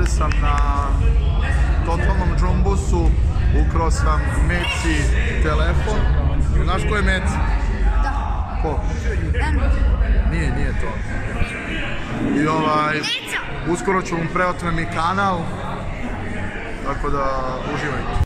ovdje sam na totalnom džumbusu, ukrao sam Meci telefon. Znaš ko je Meci? Da. Ko? Nije to. I uskoro ću mu preotmem i kanal, tako da uživajte.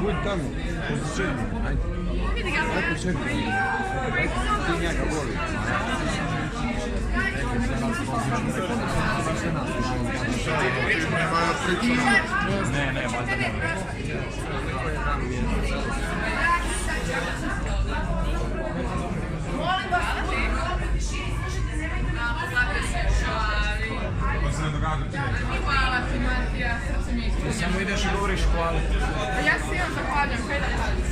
Budь tamo, posjećenje, ajde. Ajde čekaj. Ti njega voli. Ne, valjda ne. Hvala ti, Matija, srce mi ispunjeno. Ti samo ideš i govoriš hvala. Ja se imam zahvaljujem, kaj da radim?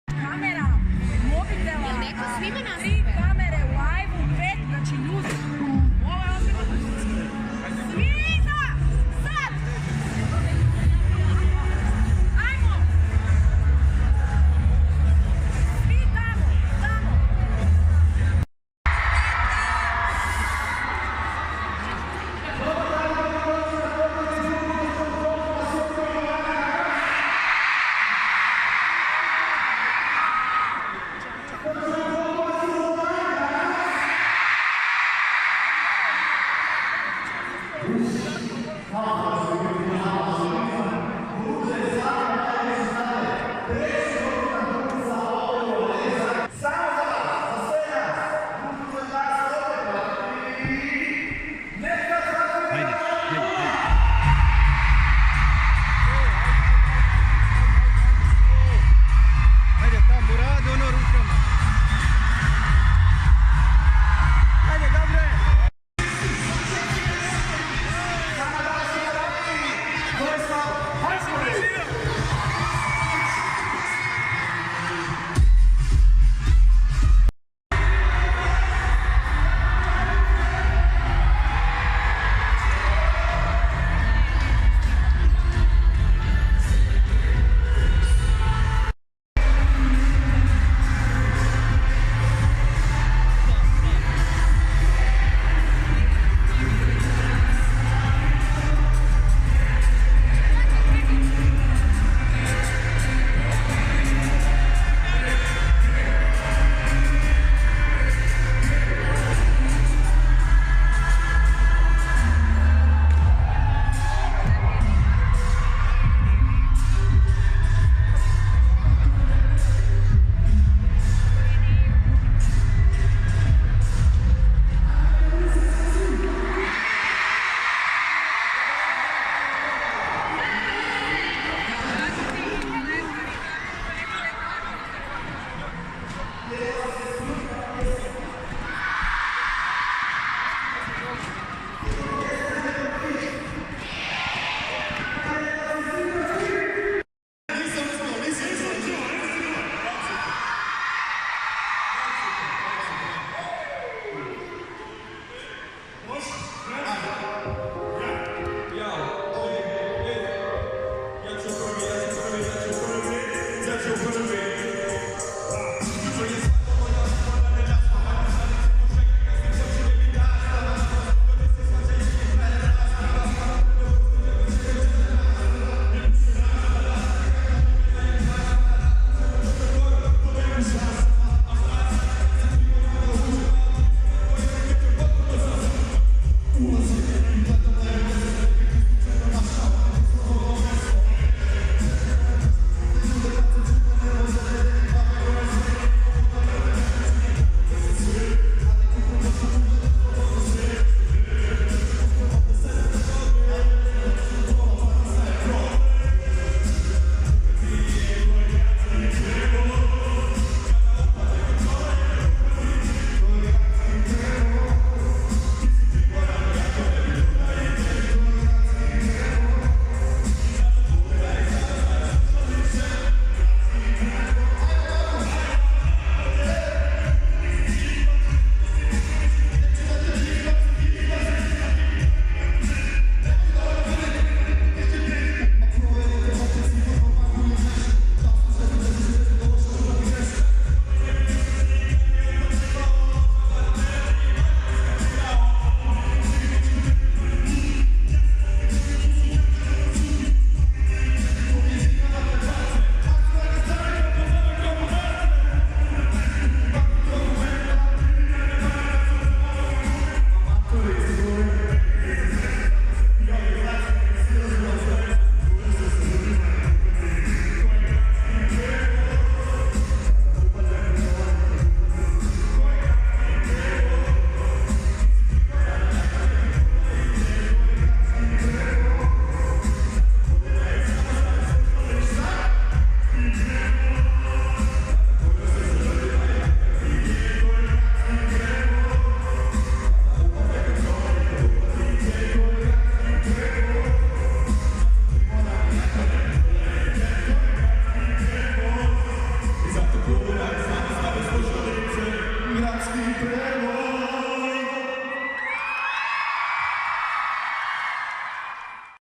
Kamera, mobitela, tri kamere u live-u, 5, znači ljudi. Ovo je ozbiljno. Sviza! Sad! Ajmo! Svi tamo, tamo! Ajde,